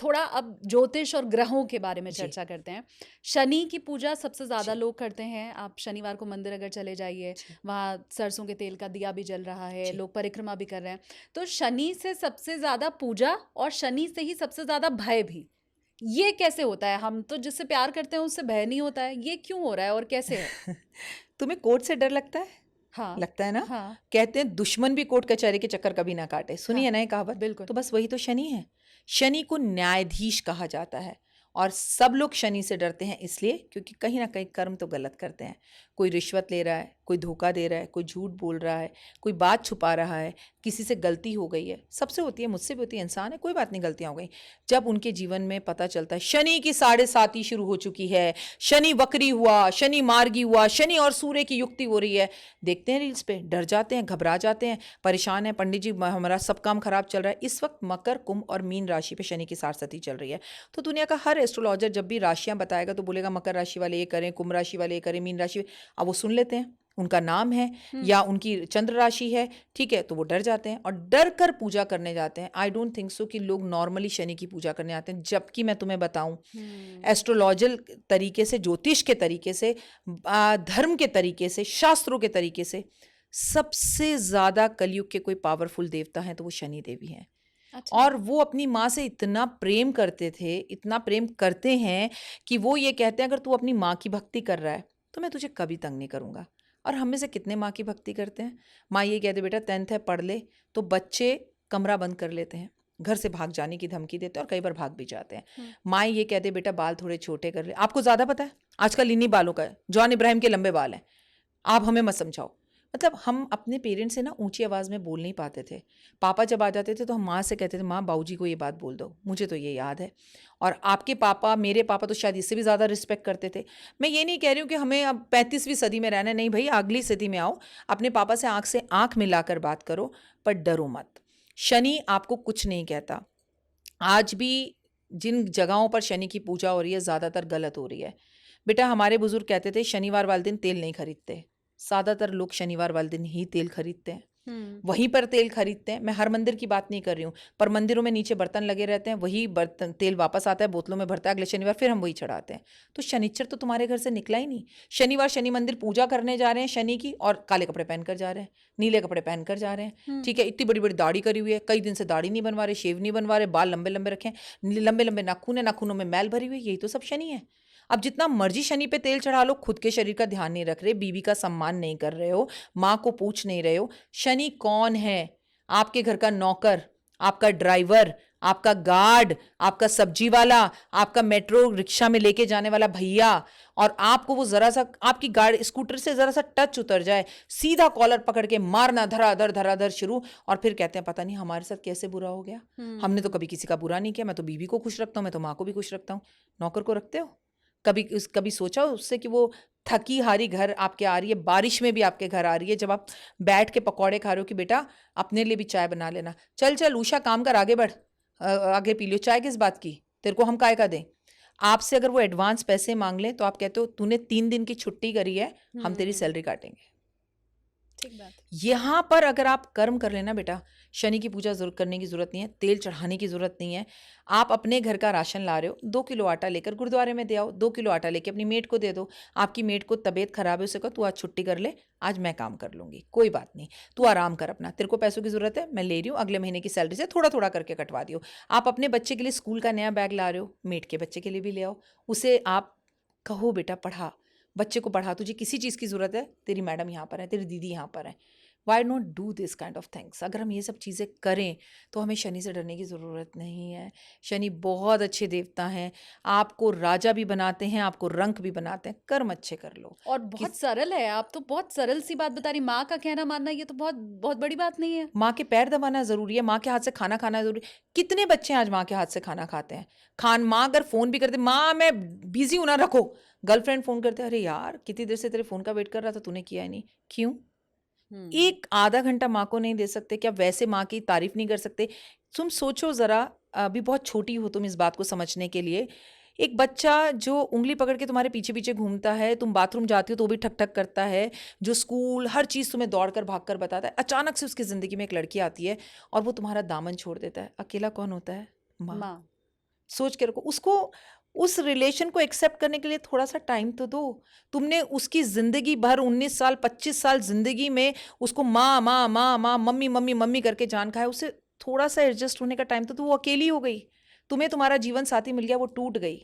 थोड़ा अब ज्योतिष और ग्रहों के बारे में जी। चर्चा करते हैं। शनि की पूजा सबसे ज़्यादा जी। लोग करते हैं। आप शनिवार को मंदिर अगर चले जाइए, जी। वहाँ सरसों के तेल का दिया भी जल रहा है, जी। लोग परिक्रमा भी कर रहे हैं। तो शनि से सबसे ज़्यादा पूजा और शनि से ही सबसे ज़्यादा भय भी, ये कैसे होता है? हम तो जिससे प्यार करते हैं उससे भय नहीं होता है, ये क्यों हो रहा है और कैसे है? तुम्हें कोर्ट से डर लगता है? हाँ, लगता है ना? हाँ, कहते हैं दुश्मन भी कोर्ट कचहरी के चक्कर कभी ना काटे। सुनी हाँ, है ना ये कहावत? बिल्कुल। तो बस वही तो शनि है। शनि को न्यायाधीश कहा जाता है और सब लोग शनि से डरते हैं इसलिए क्योंकि कहीं न कहीं कर्म तो गलत करते हैं। कोई रिश्वत ले रहा है, कोई धोखा दे रहा है, कोई झूठ बोल रहा है, कोई बात छुपा रहा है, किसी से गलती हो गई है। सबसे होती है, मुझसे भी होती है, इंसान है, कोई बात नहीं, गलतियाँ हो गई। जब उनके जीवन में पता चलता है शनि की 7.5 शुरू हो चुकी है, शनि वक्री हुआ, शनि मार्गी हुआ, शनि और सूर्य की युक्ति हो रही है, देखते हैं रील्स पे, डर जाते हैं, घबरा जाते हैं, परेशान हैं, पंडित जी हमारा सब काम खराब चल रहा है। इस वक्त मकर, कुंभ और मीन राशि पे शनि की 7 चल रही है। तो दुनिया का हर एस्ट्रोलॉजर जब भी राशियां बताएगा तो बोलेगा मकर राशि वाले ये करें, कुंभ राशि वाले ये करें, मीन राशि। अब वो सुन लेते हैं, उनका नाम है हुँ, या उनकी चंद्र राशि है, ठीक है, तो वो डर जाते हैं और डर कर पूजा करने जाते हैं। आई डोंट थिंक सो कि लोग नॉर्मली शनि की पूजा करने आते हैं। जबकि मैं तुम्हें बताऊं, हुँ, एस्ट्रोलॉजल तरीके से, ज्योतिष के तरीके से, धर्म के तरीके से, शास्त्रों के तरीके से सबसे ज्यादा कलयुग के कोई पावरफुल देवता हैं तो वो शनि देवी हैं। अच्छा। और वो अपनी माँ से इतना प्रेम करते थे, इतना प्रेम करते हैं कि वो ये कहते हैं अगर तू अपनी माँ की भक्ति कर रहा है तो मैं तुझे कभी तंग नहीं करूँगा। और हम में से कितने माँ की भक्ति करते हैं? माँ ये कहते बेटा 10th है पढ़ ले, तो बच्चे कमरा बंद कर लेते हैं, घर से भाग जाने की धमकी देते हैं और कई बार भाग भी जाते हैं। हुँ, माँ ये कहते बेटा बाल थोड़े छोटे कर ले। आपको ज़्यादा पता है आजकल इन्हीं बालों का है, जॉन इब्राहिम के लंबे बाल हैं, आप हमें मत समझाओ। मतलब हम अपने पेरेंट्स से ना ऊंची आवाज़ में बोल नहीं पाते थे। पापा जब आ जाते थे तो हम माँ से कहते थे माँ बाबूजी को ये बात बोल दो, मुझे तो ये याद है। और आपके पापा, मेरे पापा तो शायद इससे भी ज़्यादा रिस्पेक्ट करते थे। मैं ये नहीं कह रही हूँ कि हमें अब 35वीं सदी में रहना है, नहीं भाई, अगली सदी में आओ, अपने पापा से आंख मिलाकर बात करो, पर डरो मत। शनि आपको कुछ नहीं कहता। आज भी जिन जगहों पर शनि की पूजा हो रही है ज़्यादातर गलत हो रही है। बेटा हमारे बुजुर्ग कहते थे शनिवार वाले दिन तेल नहीं खरीदते। ज़्यादातर लोग शनिवार वाले दिन ही तेल खरीदते हैं, हुँ, वहीं पर तेल खरीदते हैं। मैं हर मंदिर की बात नहीं कर रही हूँ, पर मंदिरों में नीचे बर्तन लगे रहते हैं, वही बर्तन तेल वापस आता है, बोतलों में भरता है, अगले शनिवार फिर हम वही चढ़ाते हैं। तो शनिचर तो तुम्हारे घर से निकला ही नहीं। शनिवार शनि मंदिर पूजा करने जा रहे हैं शनि की और काले कपड़े पहनकर जा रहे हैं, नीले कपड़े पहनकर जा रहे हैं, हुँ, ठीक है, इतनी बड़ी बड़ी दाढ़ी करी हुई है, कई दिन से दाढ़ी नहीं बनवा रहे, शेव नहीं बनवा रहे, बाल लंबे लंबे रखे हैं, लंबे लंबे नाखून है, नाखूनों में मैल भरी हुई है, यही तो सब शनि है। अब जितना मर्जी शनि पे तेल चढ़ा लो, खुद के शरीर का ध्यान नहीं रख रहे, बीवी का सम्मान नहीं कर रहे हो, माँ को पूछ नहीं रहे हो। शनि कौन है? आपके घर का नौकर, आपका ड्राइवर, आपका गार्ड, आपका सब्जी वाला, आपका मेट्रो रिक्शा में लेके जाने वाला भैया। और आपको वो जरा सा आपकी गाड़ी स्कूटर से जरा सा टच उतर जाए, सीधा कॉलर पकड़ के मारना, धराधर शुरू। और फिर कहते हैं पता नहीं हमारे साथ कैसे बुरा हो गया, हमने तो हुँ, कभी किसी का बुरा नहीं किया, मैं तो बीवी को खुश रखता हूँ, मैं तो माँ को भी खुश रखता हूँ। नौकर को रखते हो? कभी सोचा उससे कि वो थकी हारी घर आपके आ रही है, बारिश में भी आपके घर आ रही है, जब आप बैठ के पकौड़े खा रहे हो कि बेटा अपने लिए भी चाय बना लेना, चल चल उषा काम कर, आगे बढ़, आगे पी लियो चाय, किस बात की, तेरे को हम काय का दें। आपसे अगर वो एडवांस पैसे मांग लें तो आप कहते हो तूने 3 दिन की छुट्टी करी है, हम तेरी हुँ, सैलरी काटेंगे। ठीक बात है। यहाँ पर अगर आप कर्म कर लेना बेटा, शनि की पूजा जरूर करने की जरूरत नहीं है, तेल चढ़ाने की जरूरत नहीं है। आप अपने घर का राशन ला रहे हो, 2 किलो आटा लेकर गुरुद्वारे में दे आओ, 2 किलो आटा लेके अपनी मेड को दे दो। आपकी मेड को तबीयत खराब है, उसे कहो तू आज छुट्टी कर ले, आज मैं काम कर लूंगी, कोई बात नहीं, तू हुँ, आराम कर अपना, तेरे को पैसों की जरूरत है, मैं ले रही हूँ, अगले महीने की सैलरी से थोड़ा थोड़ा करके कटवा दियो। आप अपने बच्चे के लिए स्कूल का नया बैग ला रहे हो, मेड के बच्चे के लिए भी ले आओ, उसे आप कहो बेटा पढ़ा, बच्चे को पढ़ा, तुझे किसी चीज़ की ज़रूरत है, तेरी मैडम यहाँ पर है, तेरी दीदी यहाँ पर है। Why not do this kind of things? अगर हम ये सब चीज़ें करें तो हमें शनि से डरने की ज़रूरत नहीं है। शनि बहुत अच्छे देवता हैं, आपको राजा भी बनाते हैं, आपको रंक भी बनाते हैं, कर्म अच्छे कर लो। और बहुत किस सरल है, आप तो बहुत सरल सी बात बता रही, माँ का कहना मानना ये तो बहुत बहुत बड़ी बात नहीं है। माँ के पैर दबाना ज़रूरी है, माँ के हाथ से खाना खाना ज़रूरी। कितने बच्चे आज माँ के हाथ से खाना खाते हैं? माँ अगर फ़ोन भी करते, माँ मैं बिज़ी हूँ ना रखो। गर्लफ्रेंड फ़ोन करते, अरे यार कितनी देर से तेरे फ़ोन का वेट कर रहा था, तूने किया ही नहीं, क्यों? हुँ, एक आधा घंटा माँ को नहीं दे सकते क्या? वैसे माँ की तारीफ नहीं कर सकते? तुम सोचो ज़रा, अभी बहुत छोटी हो तुम इस बात को समझने के लिए। एक बच्चा जो उँगली पकड़ के तुम्हारे पीछे-पीछे घूमता है, तुम बाथरूम जाती हो तो वो भी ठक-ठक करता है, जो स्कूल हर चीज़ तुम्हें दौड़-कर भाग-कर बताता है, अचानक से उसकी ज़िंदगी में एक लड़की आती है और वो तुम्हारा दामन छोड़ देता है। अकेला कौन होता है? माँ। माँ। सोच के रखो उसको, उस रिलेशन को एक्सेप्ट करने के लिए थोड़ा सा टाइम तो दो। तुमने उसकी जिंदगी भर 19 साल 25 साल जिंदगी में उसको माँ माँ माँ माँ मम्मी मम्मी मम्मी करके जान खाया, उसे थोड़ा सा एडजस्ट होने का टाइम तो वो अकेली हो गई। तुम्हें तुम्हारा जीवन साथी मिल गया, वो टूट गई।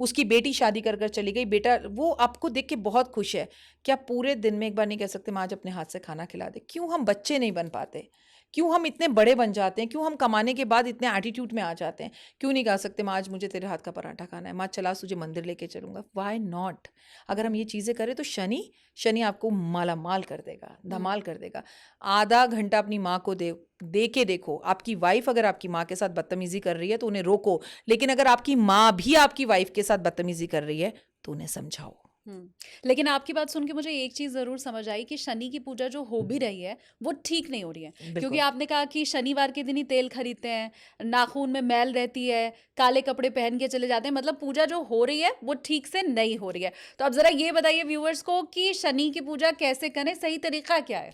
उसकी बेटी शादी कर कर चली गई, बेटा वो आपको देख के बहुत खुश है। क्या पूरे दिन में एक बार नहीं कह सकते माँ आज अपने हाथ से खाना खिला दे? क्यों हम बच्चे नहीं बन पाते? क्यों हम इतने बड़े बन जाते हैं? क्यों हम कमाने के बाद इतने एटीट्यूड में आ जाते हैं? क्यों नहीं कह सकते माँ आज मुझे तेरे हाथ का पराठा खाना है, माँ चला तुझे मंदिर लेके चलूंगा? Why not? अगर हम ये चीज़ें करें तो शनि शनि आपको माला माल कर देगा, धमाल कर देगा। आधा घंटा अपनी माँ को दे के देखो। आपकी वाइफ अगर आपकी माँ के साथ बदतमीजी कर रही है तो उन्हें रोको, लेकिन अगर आपकी माँ भी आपकी वाइफ के साथ बदतमीजी कर रही है तो उन्हें समझाओ। लेकिन आपकी बात सुन के मुझे एक चीज़ ज़रूर समझ आई कि शनि की पूजा जो हो भी रही है वो ठीक नहीं हो रही है, क्योंकि बिल्कुल। आपने कहा कि शनिवार के दिन ही तेल खरीदते हैं, नाखून में मैल रहती है, काले कपड़े पहन के चले जाते हैं, मतलब पूजा जो हो रही है वो ठीक से नहीं हो रही है। तो अब ज़रा ये बताइए व्यूअर्स को कि शनि की पूजा कैसे करें, सही तरीका क्या है?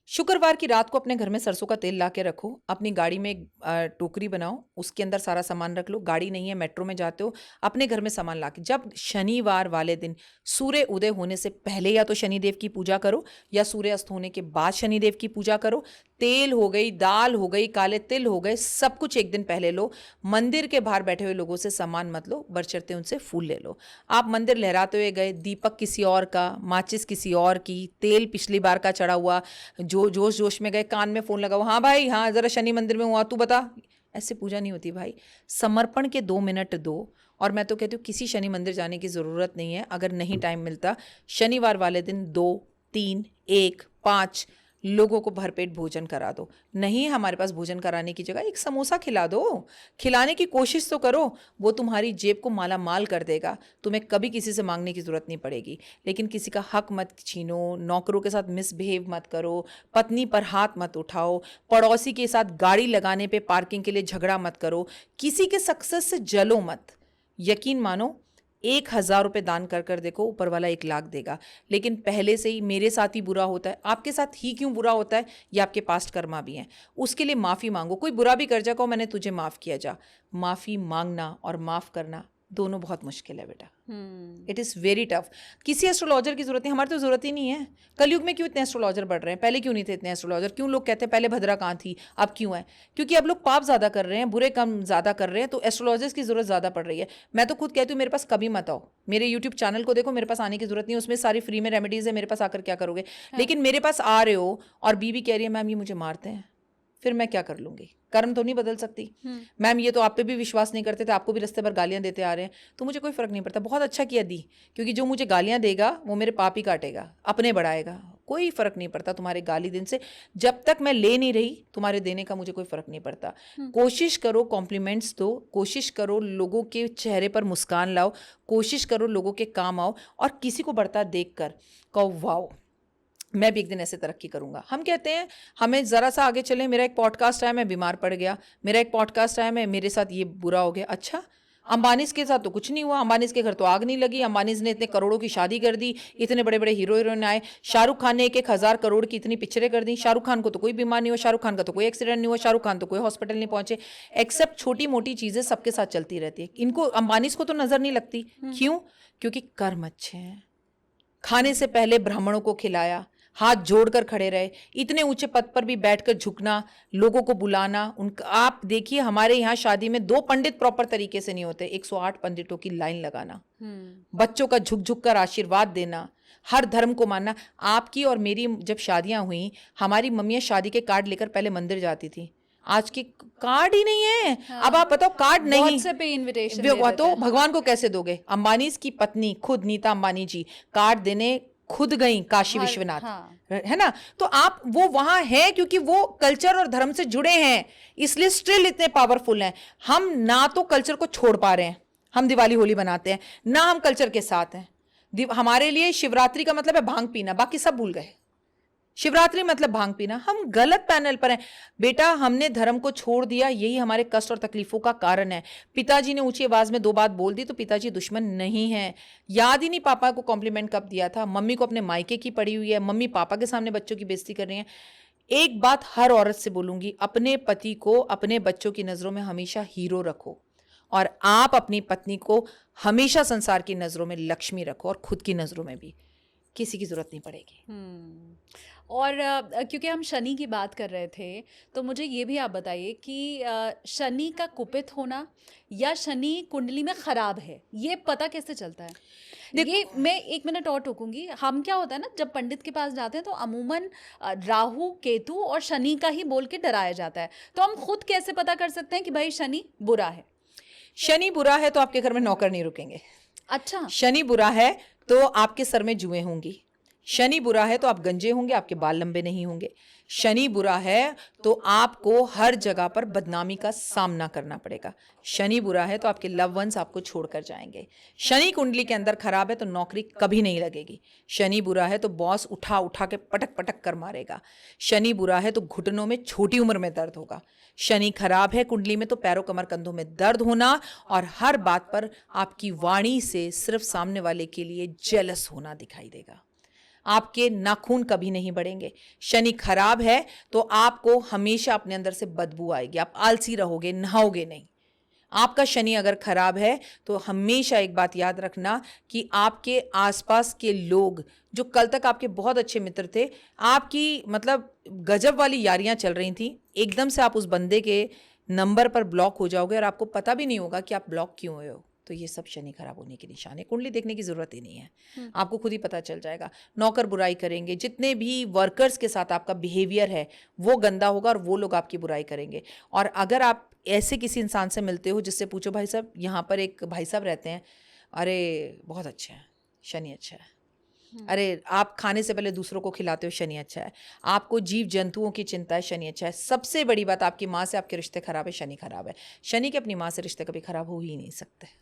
शुक्रवार की रात को अपने घर में सरसों का तेल ला के रखो, अपनी गाड़ी में एक टोकरी बनाओ, उसके अंदर सारा सामान रख लो। गाड़ी नहीं है, मेट्रो में जाते हो, अपने घर में सामान ला के जब शनिवार वाले दिन सूर्य उदय होने से पहले या तो शनिदेव की पूजा करो या सूर्य अस्त होने के बाद शनिदेव की पूजा करो। तेल हो गई, दाल हो गई, काले तिल हो गए, सब कुछ एक दिन पहले लो। मंदिर के बाहर बैठे हुए लोगों से सामान मत लो, बरचरते उनसे फूल ले लो। आप मंदिर लहराते हुए गए, दीपक किसी और का, माचिस किसी और की, तेल पिछली बार का चढ़ा हुआ, जो जोश जोश में गए कान में फोन लगाओ, हाँ भाई हाँ जरा शनि मंदिर में हुआ, तू बता। ऐसे पूजा नहीं होती भाई। समर्पण के 2 मिनट दो। और मैं तो कहती हूँ किसी शनि मंदिर जाने की ज़रूरत नहीं है। अगर नहीं टाइम मिलता, शनिवार वाले दिन 2 3 1 5 लोगों को भरपेट भोजन करा दो। नहीं हमारे पास भोजन कराने की जगह एक समोसा खिला दो, खिलाने की कोशिश तो करो। वो तुम्हारी जेब को माला माल कर देगा, तुम्हें कभी किसी से मांगने की ज़रूरत नहीं पड़ेगी। लेकिन किसी का हक मत छीनो, नौकरों के साथ मिसबिहेव मत करो, पत्नी पर हाथ मत उठाओ, पड़ोसी के साथ गाड़ी लगाने पे पार्किंग के लिए झगड़ा मत करो, किसी के सक्सेस से जलो मत। यकीन मानो 1,000 रुपये दान कर कर देखो, ऊपर वाला 1,00,000 देगा। लेकिन पहले से ही मेरे साथ ही बुरा होता है, आपके साथ ही क्यों बुरा होता है? ये आपके पास्ट कर्मा भी हैं। उसके लिए माफ़ी मांगो। कोई बुरा भी कर जा, कहो मैंने तुझे माफ़ किया जा। माफ़ी मांगना और माफ़ करना दोनों बहुत मुश्किल है बेटा। It is very tough. किसी एस्ट्रोलॉजर की जरूरत नहीं, हमारी तो ज़रूरत ही नहीं है। कलयुग में क्यों इतने एस्ट्रोलॉजर बढ़ रहे हैं? पहले क्यों नहीं थे इतने एस्ट्रोलॉजर? क्यों लोग कहते हैं पहले भद्रा कहाँ थी, अब क्यों है? क्योंकि अब लोग पाप ज़्यादा कर रहे हैं, बुरे काम ज़्यादा कर रहे हैं, तो एस्ट्रोलॉजर्स की ज़रूरत ज़्यादा पड़ रही है। मैं तो खुद कहती हूँ मेरे पास कभी मत आओ, मेरे यूट्यूब चैनल को देखो, मेरे पास आने की जरूरत नहीं है, उसमें सारी फ्री में रेमेडीज़ है, मेरे पास आकर क्या करोगे? लेकिन मेरे पास आ रहे हो और बीवी कह रही है मैम ये मुझे मारते हैं, फिर मैं क्या कर लूँगी? कर्म तो नहीं बदल सकती। मैम ये तो आप पे भी विश्वास नहीं करते थे, आपको भी रास्ते भर गालियां देते आ रहे हैं, तो मुझे कोई फ़र्क नहीं पड़ता। बहुत अच्छा किया दी, क्योंकि जो मुझे गालियां देगा वो मेरे पाप ही काटेगा, अपने बढ़ाएगा। कोई फ़र्क नहीं पड़ता तुम्हारे गाली देने से, जब तक मैं ले नहीं रही तुम्हारे देने का मुझे कोई फ़र्क नहीं पड़ता। कोशिश करो कॉम्प्लीमेंट्स दो, कोशिश करो लोगों के चेहरे पर मुस्कान लाओ, कोशिश करो लोगों के काम आओ, और किसी को बढ़ता देख कर कहो वाओ मैं भी एक दिन ऐसे तरक्की करूंगा। हम कहते हैं हमें ज़रा सा आगे चले, मेरा एक पॉडकास्ट आया मैं बीमार पड़ गया, मेरा एक पॉडकास्ट आया मैं मेरे साथ ये बुरा हो गया। अच्छा, अंबानीज़ के साथ तो कुछ नहीं हुआ, अंबानीज़ के घर तो आग नहीं लगी, अंबानीज़ ने इतने करोड़ों की शादी कर दी, इतने बड़े बड़े हीरो हीरोइन आए, शाहरुख खान ने 1,000 करोड़ की इतनी पिक्चरें कर दी, शाहरुख खान को तो कोई बीमार नहीं हुआ, शाहरुख खान का तो कोई एक्सीडेंट नहीं हुआ, शाहरुख खान तो कोई हॉस्पिटल नहीं पहुंचे। एक्सेप्ट छोटी मोटी चीज़ें सबके साथ चलती रहती है, इनको अंबानीज़ को तो नज़र नहीं लगती। क्यों? क्योंकि कर्म अच्छे हैं। खाने से पहले ब्राह्मणों को खिलाया, हाथ जोड़कर खड़े रहे, इतने ऊंचे पद पर भी बैठकर झुकना, लोगों को बुलाना। उनका आप देखिए हमारे यहाँ शादी में 2 पंडित प्रॉपर तरीके से नहीं होते, 108 पंडितों की लाइन लगाना, बच्चों का झुक झुक कर आशीर्वाद देना, हर धर्म को मानना। आपकी और मेरी जब शादियां हुई, हमारी मम्मियाँ शादी के कार्ड लेकर पहले मंदिर जाती थी, आज की कार्ड ही नहीं है। अब आप बताओ कार्ड नहीं, व्हाट्सएप पे इनविटेशन दे तो देते हैं। भगवान को कैसे दोगे? अंबानी की पत्नी खुद नीता अंबानी जी कार्ड देने खुद गई काशी विश्वनाथ, है ना? तो आप वो वहां है क्योंकि वो कल्चर और धर्म से जुड़े हैं, इसलिए स्टिल इतने पावरफुल हैं। हम ना तो कल्चर को छोड़ पा रहे हैं, हम दिवाली होली बनाते हैं, ना हम कल्चर के साथ हैं। हमारे लिए शिवरात्रि का मतलब है भांग पीना, बाकी सब भूल गए। शिवरात्रि मतलब भांग पीना, हम गलत पैनल पर हैं बेटा। हमने धर्म को छोड़ दिया, यही हमारे कष्ट और तकलीफों का कारण है। पिताजी ने ऊंची आवाज में 2 बात बोल दी तो पिताजी दुश्मन नहीं है। याद ही नहीं पापा को कॉम्प्लीमेंट कब दिया था, मम्मी को अपने मायके की पड़ी हुई है, मम्मी पापा के सामने बच्चों की बेइज्जती कर रही हैं। एक बात हर औरत से बोलूंगी, अपने पति को अपने बच्चों की नजरों में हमेशा हीरो रखो, और आप अपनी पत्नी को हमेशा संसार की नज़रों में लक्ष्मी रखो और खुद की नज़रों में भी, किसी की ज़रूरत नहीं पड़ेगी। और क्योंकि हम शनि की बात कर रहे थे, तो मुझे ये भी आप बताइए कि शनि का कुपित होना या शनि कुंडली में खराब है, ये पता कैसे चलता है? ये मैं 1 मिनट और टोकूंगी। हम क्या होता है ना, जब पंडित के पास जाते हैं तो अमूमन राहु केतु और शनि का ही बोल के डराया जाता है, तो हम खुद कैसे पता कर सकते हैं कि भाई शनि बुरा है? शनि बुरा है तो आपके घर में नौकर नहीं रुकेंगे। अच्छा। शनि बुरा है तो आपके सर में जुएं होंगी। शनि बुरा है तो आप गंजे होंगे, आपके बाल लंबे नहीं होंगे। शनि बुरा है तो आपको हर जगह पर बदनामी का सामना करना पड़ेगा। शनि बुरा है तो आपके लव वंस आपको छोड़कर जाएंगे। शनि कुंडली के अंदर खराब है तो नौकरी कभी नहीं लगेगी। शनि बुरा है तो बॉस उठा उठा के पटक पटक कर मारेगा। शनि बुरा है तो घुटनों में छोटी उम्र में दर्द होगा। शनि खराब है कुंडली में तो पैरों कमर कंधों में दर्द होना और हर बात पर आपकी वाणी से सिर्फ सामने वाले के लिए जेलस होना दिखाई देगा। आपके नाखून कभी नहीं बढ़ेंगे। शनि खराब है तो आपको हमेशा अपने अंदर से बदबू आएगी, आप आलसी रहोगे, नहाओगे नहीं। आपका शनि अगर खराब है तो हमेशा एक बात याद रखना कि आपके आसपास के लोग जो कल तक आपके बहुत अच्छे मित्र थे, आपकी मतलब गजब वाली यारियां चल रही थी, एकदम से आप उस बंदे के नंबर पर ब्लॉक हो जाओगे और आपको पता भी नहीं होगा कि आप ब्लॉक क्यों हुए हो। तो ये सब शनि खराब होने के निशान है। कुंडली देखने की जरूरत ही नहीं है, आपको खुद ही पता चल जाएगा। नौकर बुराई करेंगे, जितने भी वर्कर्स के साथ आपका बिहेवियर है वो गंदा होगा और वो लोग आपकी बुराई करेंगे। और अगर आप ऐसे किसी इंसान से मिलते हो जिससे पूछो भाई साहब, यहाँ पर एक भाई साहब रहते हैं, अरे बहुत अच्छे हैं, शनि अच्छा है। अरे आप खाने से पहले दूसरों को खिलाते हो, शनि अच्छा है। आपको जीव जंतुओं की चिंता है, शनि अच्छा है। सबसे बड़ी बात, आपकी माँ से आपके रिश्ते खराब है, शनि खराब है। शनि के अपनी माँ से रिश्ते कभी खराब हो ही नहीं सकते।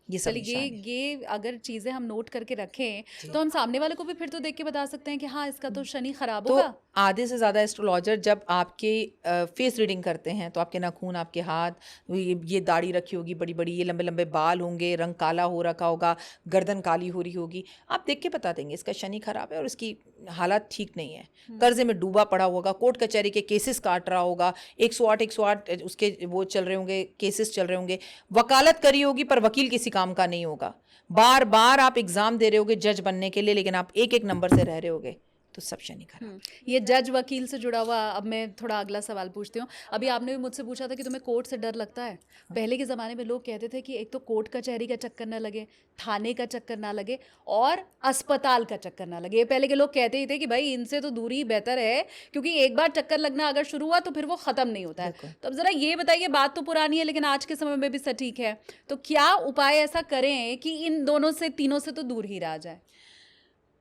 ये सब चलिए, निशान है। ये अगर चीजें हम नोट करके रखें तो हम सामने वाले को भी फिर तो देख के बता सकते हैं कि हाँ, इसका तो शनि खराब तो होगा। आधे से ज़्यादा एस्ट्रोलॉजर जब आपके फेस रीडिंग करते हैं तो आपके नाखून, आपके हाथ, ये दाढ़ी रखी होगी बड़ी बड़ी, ये लंबे लंबे बाल होंगे, रंग काला हो रखा होगा, गर्दन काली हो रही होगी, आप देख के बता देंगे इसका शनि खराब है और इसकी हालात ठीक नहीं है। कर्जे में डूबा पड़ा होगा, कोर्ट कचहरी के केसेस काट रहा होगा, 108 उसके वो चल रहे होंगे, केसेस चल रहे होंगे, वकालत करी होगी पर वकील किसी काम का नहीं होगा, बार बार आप एग्जाम दे रहे होगे जज बनने के लिए लेकिन आप एक एक नंबर से रह रहे होगे, तो सब शनि खराब। ये जज वकील से जुड़ा हुआ, अब मैं थोड़ा अगला सवाल पूछती हूँ। अभी आपने भी मुझसे पूछा था कि तुम्हें कोर्ट से डर लगता है। पहले के ज़माने में लोग कहते थे कि एक तो कोर्ट कचहरी का चक्कर ना लगे, थाने का चक्कर ना लगे और अस्पताल का चक्कर ना लगे। ये पहले के लोग कहते ही थे कि भाई इनसे तो दूरी बेहतर है, क्योंकि एक बार चक्कर लगना अगर शुरू हुआ तो फिर वो ख़त्म नहीं होता है। तो अब ज़रा ये बताइए, बात तो पुरानी है लेकिन आज के समय में भी सटीक है, तो क्या उपाय ऐसा करें कि इन दोनों से, तीनों से तो दूर ही रहा जाए?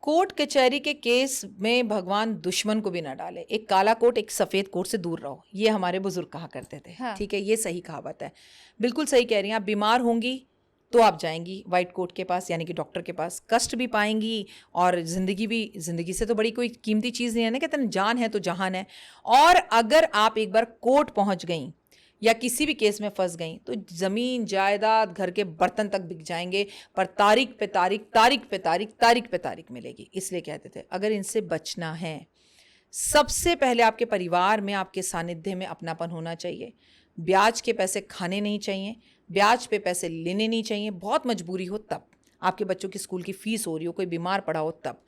कोर्ट कचहरी के केस में भगवान दुश्मन को भी ना डाले। एक काला कोट एक सफ़ेद कोट से दूर रहो, ये हमारे बुजुर्ग कहा करते थे। हाँ। ठीक है, ये सही कहावत है, बिल्कुल सही कह रही हैं आप। बीमार होंगी तो आप जाएंगी वाइट कोट के पास, यानी कि डॉक्टर के पास, कष्ट भी पाएंगी और ज़िंदगी से तो बड़ी कोई कीमती चीज़ नहीं है ना, कहते हैं जान है तो जहान है। और अगर आप एक बार कोर्ट पहुंच गई या किसी भी केस में फंस गई तो ज़मीन जायदाद घर के बर्तन तक बिक जाएंगे, पर तारीख पे तारीख, तारीख पे तारीख, तारीख पे तारीख मिलेगी। इसलिए कहते थे अगर इनसे बचना है, सबसे पहले आपके परिवार में, आपके सानिध्य में अपनापन होना चाहिए। ब्याज के पैसे खाने नहीं चाहिए, ब्याज पे पैसे लेने नहीं चाहिए। बहुत मजबूरी हो तब, आपके बच्चों की स्कूल की फीस हो रही हो, कोई बीमार पड़ा हो तब।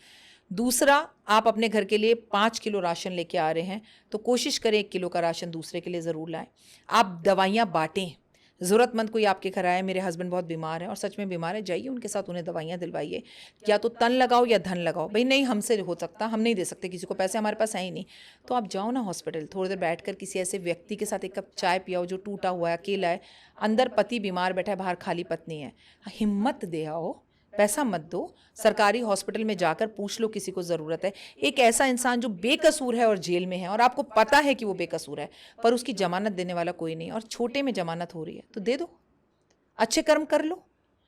दूसरा, आप अपने घर के लिए 5 किलो राशन लेके आ रहे हैं तो कोशिश करें 1 किलो का राशन दूसरे के लिए ज़रूर लाएं। आप दवाइयाँ बांटें, ज़रूरतमंद कोई आपके घर आए, मेरे हस्बैंड बहुत बीमार हैं और सच में बीमार है, जाइए उनके साथ, उन्हें दवाइयाँ दिलवाइए। या तो तन लगाओ या धन लगाओ। भाई नहीं हमसे हो सकता, हम नहीं दे सकते किसी को पैसे, हमारे पास है ही नहीं, तो आप जाओ ना हॉस्पिटल, थोड़ी देर बैठकर किसी ऐसे व्यक्ति के साथ एक कप चाय पियाओ जो टूटा हुआ है, अकेला है, अंदर पति बीमार बैठा है, बाहर खाली पत्नी है। हिम्मत दे आओ, पैसा मत दो, सरकारी हॉस्पिटल में जाकर पूछ लो किसी को ज़रूरत है। एक ऐसा इंसान जो बेकसूर है और जेल में है और आपको पता है कि वो बेकसूर है, पर उसकी जमानत देने वाला कोई नहीं और छोटे में जमानत हो रही है, तो दे दो, अच्छे कर्म कर लो।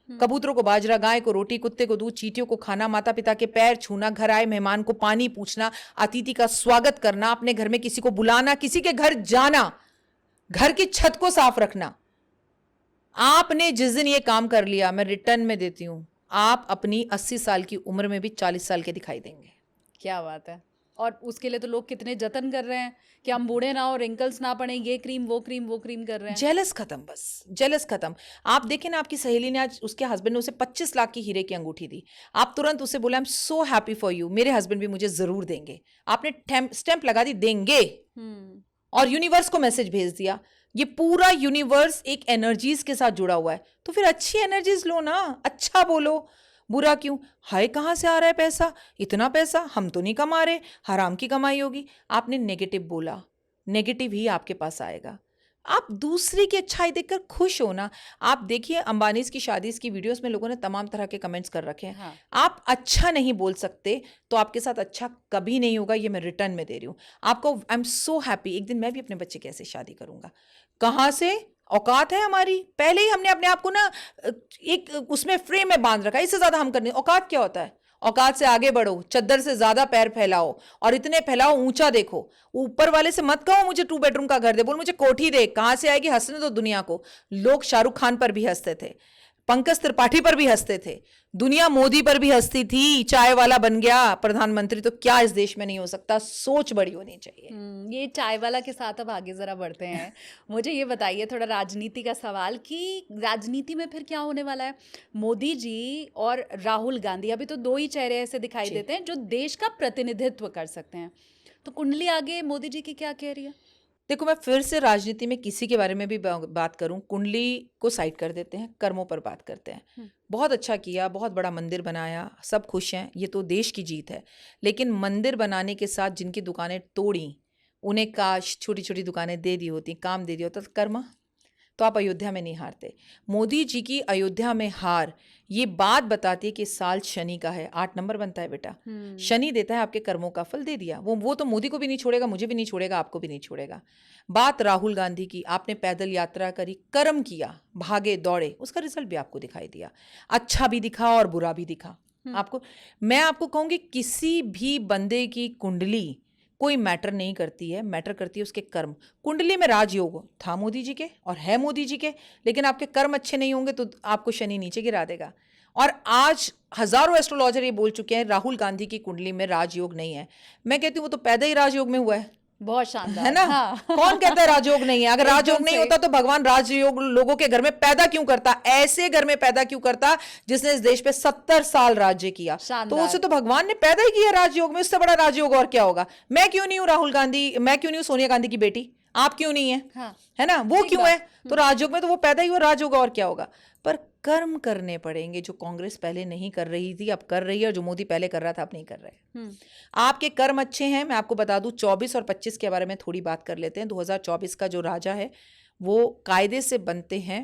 कबूतरों को बाजरा, गाय को रोटी, कुत्ते को दूध, चींटियों को खाना, माता पिता के पैर छूना, घर आए मेहमान को पानी पूछना, अतिथि का स्वागत करना, अपने घर में किसी को बुलाना, किसी के घर जाना, घर की छत को साफ रखना। आपने जिस दिन ये काम कर लिया, मैं रिटर्न में देती हूँ, आप अपनी 80 साल की उम्र में भी 40 साल के दिखाई देंगे। क्या बात है। और उसके लिए तो लोग कितने जतन कर रहे हैं कि हम बूढ़े ना हो, रिंकल्स ना पड़े, ये क्रीम वो क्रीम वो क्रीम कर रहे हैं। जेलस खत्म, बस जेलस खत्म। आप देखें ना, आपकी सहेली ने आज, उसके हस्बैंड ने उसे 25 लाख की हीरे की अंगूठी दी, आप तुरंत उसे बोला I am so happy for you, मेरे हस्बैंड भी मुझे जरूर देंगे। आपने स्टैंप लगा दी, देंगे, और यूनिवर्स को मैसेज भेज दिया। ये पूरा यूनिवर्स एक एनर्जीज के साथ जुड़ा हुआ है, तो फिर अच्छी एनर्जीज लो ना, अच्छा बोलो, बुरा क्यों? हाय कहाँ से आ रहा है पैसा, इतना पैसा हम तो नहीं कमा रहे, हराम की कमाई होगी। आपने नेगेटिव बोला, नेगेटिव ही आपके पास आएगा। आप दूसरे की अच्छाई देखकर खुश हो ना। आप देखिए अंबानीज की शादीज की वीडियोस में लोगों ने तमाम तरह के कमेंट्स कर रखे हैं। हाँ। आप अच्छा नहीं बोल सकते तो आपके साथ अच्छा कभी नहीं होगा, ये मैं रिटर्न में दे रही हूँ आपको। आई एम सो हैप्पी, एक दिन मैं भी अपने बच्चे की ऐसे शादी करूंगा। कहाँ से औकात है हमारी? पहले ही हमने अपने आप को ना एक उसमें फ्रेम में बांध रखा है, इससे ज्यादा हम करने। औकात क्या होता है? औकात से आगे बढ़ो, चद्दर से ज्यादा पैर फैलाओ, और इतने फैलाओ ऊंचा देखो। ऊपर वाले से मत कहो मुझे 2 बेडरूम का घर दे, बोल मुझे कोठी दे। कहां से आएगी? हंसने तो दुनिया को। लोग शाहरुख खान पर भी हंसते थे, पंकज त्रिपाठी पर भी हंसते थे, दुनिया मोदी पर भी हंसती थी, चाय वाला बन गया प्रधानमंत्री, तो क्या इस देश में नहीं हो सकता? सोच बड़ी होनी चाहिए। ये चाय वाला के साथ अब आगे जरा बढ़ते हैं। मुझे ये बताइए थोड़ा राजनीति का सवाल कि राजनीति में फिर क्या होने वाला है? मोदी जी और राहुल गांधी, अभी तो 2 ही चेहरे ऐसे दिखाई जी। देते हैं जो देश का प्रतिनिधित्व कर सकते हैं। तो कुंडली आगे मोदी जी की क्या कह रही है? देखो, मैं फिर से राजनीति में किसी के बारे में भी बात करूं, कुंडली को साइड कर देते हैं, कर्मों पर बात करते हैं। बहुत अच्छा किया, बहुत बड़ा मंदिर बनाया, सब खुश हैं, ये तो देश की जीत है। लेकिन मंदिर बनाने के साथ जिनकी दुकानें तोड़ी, उन्हें काश छोटी छोटी दुकानें दे दी होती, काम दे दिया होता, तो कर्मा, तो आप अयोध्या में नहीं हारते। मोदी जी की अयोध्या में हार ये बात बताती है कि साल शनि का है, 8 नंबर बनता है बेटा। शनि देता है आपके कर्मों का फल, दे दिया। वो तो मोदी को भी नहीं छोड़ेगा, मुझे भी नहीं छोड़ेगा, आपको भी नहीं छोड़ेगा। बात राहुल गांधी की, आपने पैदल यात्रा करी, कर्म किया, भागे दौड़े, उसका रिजल्ट भी आपको दिखाई दिया। अच्छा भी दिखा और बुरा भी दिखा आपको। मैं आपको कहूंगी किसी भी बंदे की कुंडली कोई मैटर नहीं करती है, मैटर करती है उसके कर्म। कुंडली में राजयोग था मोदी जी के और है मोदी जी के, लेकिन आपके कर्म अच्छे नहीं होंगे तो आपको शनि नीचे गिरा देगा। और आज हजारों एस्ट्रोलॉजर ये बोल चुके हैं राहुल गांधी की कुंडली में राजयोग नहीं है। मैं कहती हूँ वो तो पैदा ही राजयोग में हुआ है, बहुत शानदार है ना? हाँ। कौन कहता है राजयोग नहीं है? अगर राजयोग एकदम नहीं से। होता तो भगवान राजयोग लोगों के घर में पैदा क्यों करता? ऐसे घर में पैदा क्यों करता जिसने इस देश पे 70 साल राज्य किया? तो शानदार। उसे तो भगवान ने पैदा ही किया राजयोग में, उससे बड़ा राजयोग और क्या होगा? मैं क्यों नहीं हूं राहुल गांधी, मैं क्यों नहीं हूं सोनिया गांधी की बेटी, आप क्यों नहीं है? हाँ। है ना? वो ठीक क्यों बात। है? तो राजयोग में तो वो पैदा ही हुआ, राजयोग और क्या होगा? पर कर्म करने पड़ेंगे, जो कांग्रेस पहले नहीं कर रही थी अब कर रही है, और जो मोदी पहले कर रहा था अब नहीं कर रहे। आपके कर्म अच्छे हैं। मैं आपको बता दूं 24 और 25 के बारे में थोड़ी बात कर लेते हैं। 2024 का जो राजा है वो कायदे से बनते हैं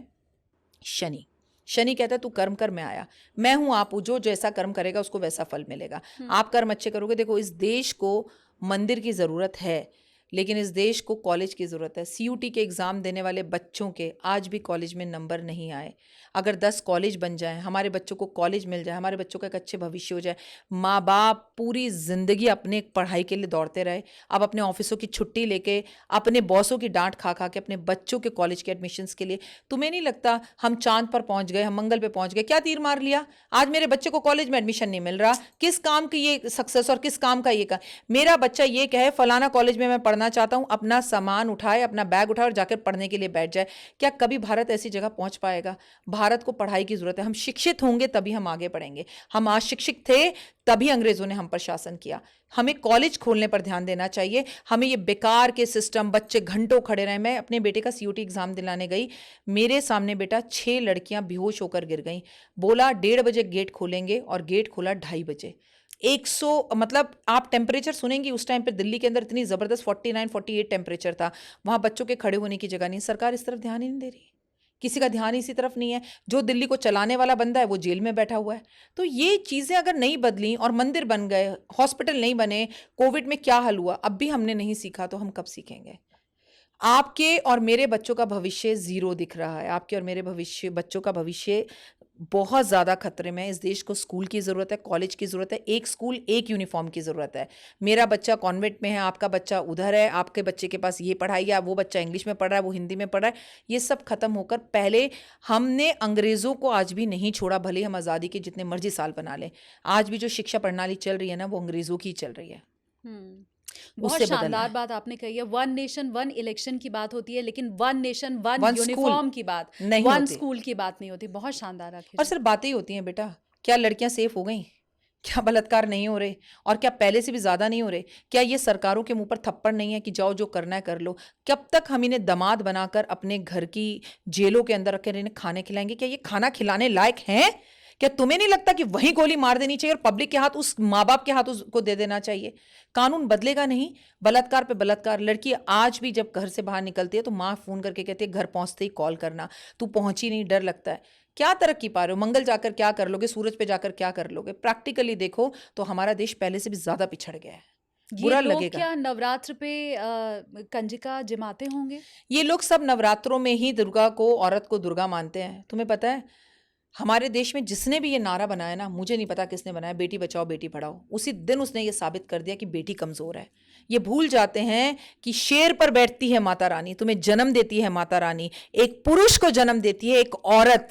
शनि। शनि कहता है तू कर्म कर, मैं आया, मैं हूं आप हूं, जो जैसा कर्म करेगा उसको वैसा फल मिलेगा। आप कर्म अच्छे करोगे। देखो, इस देश को मंदिर की जरूरत है, लेकिन इस देश को कॉलेज की ज़रूरत है। सीयूटी के एग्ज़ाम देने वाले बच्चों के आज भी कॉलेज में नंबर नहीं आए। अगर 10 कॉलेज बन जाएं, हमारे बच्चों को कॉलेज मिल जाए, हमारे बच्चों का एक अच्छे भविष्य हो जाए। माँ बाप पूरी ज़िंदगी अपने पढ़ाई के लिए दौड़ते रहे, अब अपने ऑफिसों की छुट्टी लेके, अपने बॉसों की डांट खा खा के अपने बच्चों के कॉलेज के एडमिशन्स के लिए। तुम्हें नहीं लगता हम चांद पर पहुंच गए, हम मंगल पे पहुंच गए, क्या तीर मार लिया? आज मेरे बच्चे को कॉलेज में एडमिशन नहीं मिल रहा, किस काम की ये सक्सेस और किस काम का ये का? मेरा बच्चा ये कहे फलाना कॉलेज में मैं पढ़ना चाहता हूं, अपना सामान उठाए, अपना बैग उठाए और जाकर पढ़ने के लिए बैठ जाए। क्या कभी भारत ऐसी जगह पहुंच पाएगा? भारत को पढ़ाई की जरूरत है। हम शिक्षित होंगे तभी हम आगे बढ़ेंगे। हम अशिक्षित थे तभी अंग्रेजों ने हम पर शासन किया। हमें कॉलेज खोलने पर ध्यान देना चाहिए। हमें ये बेकार के सिस्टम, बच्चे घंटों खड़े रहे। मैं अपने बेटे का सीयूटी एग्जाम दिलाने गई, मेरे सामने बेटा 6 लड़कियां बेहोश होकर गिर गई। बोला 1:30 बजे गेट खोलेंगे और गेट खोला 2:30 बजे। 100 मतलब आप टेम्परेचर सुनेंगी उस टाइम पे दिल्ली के अंदर इतनी जबरदस्त 49-48 टेम्परेचर था। वहां बच्चों के खड़े होने की जगह नहीं। सरकार इस तरफ ध्यान ही नहीं दे रही, किसी का ध्यान इसी तरफ नहीं है। जो दिल्ली को चलाने वाला बंदा है वो जेल में बैठा हुआ है। तो ये चीजें अगर नहीं बदली और मंदिर बन गए, हॉस्पिटल नहीं बने, कोविड में क्या हल हुआ अब भी हमने नहीं सीखा, तो हम कब सीखेंगे? आपके और मेरे बच्चों का भविष्य जीरो दिख रहा है। आपके और मेरे बच्चों का भविष्य बहुत ज़्यादा खतरे में है। इस देश को स्कूल की ज़रूरत है, कॉलेज की ज़रूरत है, एक स्कूल एक यूनिफॉर्म की ज़रूरत है। मेरा बच्चा कॉन्वेंट में है, आपका बच्चा उधर है, आपके बच्चे के पास ये पढ़ाई है, वो बच्चा इंग्लिश में पढ़ रहा है, वो हिंदी में पढ़ रहा है। ये सब खत्म होकर, पहले हमने अंग्रेज़ों को आज भी नहीं छोड़ा, भले ही हम आज़ादी के जितने मर्जी साल बना लें। आज भी जो शिक्षा प्रणाली चल रही है ना, वो अंग्रेज़ों की चल रही है। बहुत उससे बदलना शानदार है। बात आपने कही है। वन नेशन वन इलेक्शन की बात होती है, लेकिन one nation one one school uniform की बात, नहीं वन होती स्कूल की बात नहीं होती। बहुत शानदार और आखिर। सिर्फ बातें ही होती हैं बेटा। क्या लड़कियां सेफ हो गई? क्या बलात्कार नहीं हो रहे? और क्या पहले से भी ज्यादा नहीं हो रहे? क्या ये सरकारों के मुंह पर थप्पड़ नहीं है कि जाओ जो करना है कर लो? कब तक हम इन्हें दामाद बनाकर अपने घर की जेलों के अंदर रखकर इन्हें खाने खिलाएंगे? क्या ये खाना खिलाने लायक हैं? क्या तुम्हें नहीं लगता कि वहीं गोली मार देनी चाहिए और पब्लिक के हाथ, उस माँ बाप के हाथ उसको दे देना चाहिए? कानून बदलेगा नहीं। बलात्कार पे बलात्कार। लड़की आज भी जब घर से बाहर निकलती है तो माँ फोन करके कहती है घर पहुंचते ही कॉल करना। तू पहुंची नहीं, डर लगता है। क्या तरक्की पा रहे हो? मंगल जाकर क्या कर लोगे? सूरज पे जाकर क्या कर लोगे? प्रैक्टिकली देखो तो हमारा देश पहले से भी ज्यादा पिछड़ गया है। ये बुरा लोग लगेगा। क्या नवरात्र पे कंजिका जिमाते होंगे? ये लोग सब नवरात्रों में ही दुर्गा को, औरत को दुर्गा मानते हैं। तुम्हें पता है हमारे देश में जिसने भी ये नारा बनाया ना, मुझे नहीं पता किसने बनाया, बेटी बचाओ बेटी पढ़ाओ, उसी दिन उसने ये साबित कर दिया कि बेटी कमजोर है। ये भूल जाते हैं कि शेर पर बैठती है माता रानी, तुम्हें जन्म देती है माता रानी, एक पुरुष को जन्म देती है एक औरत,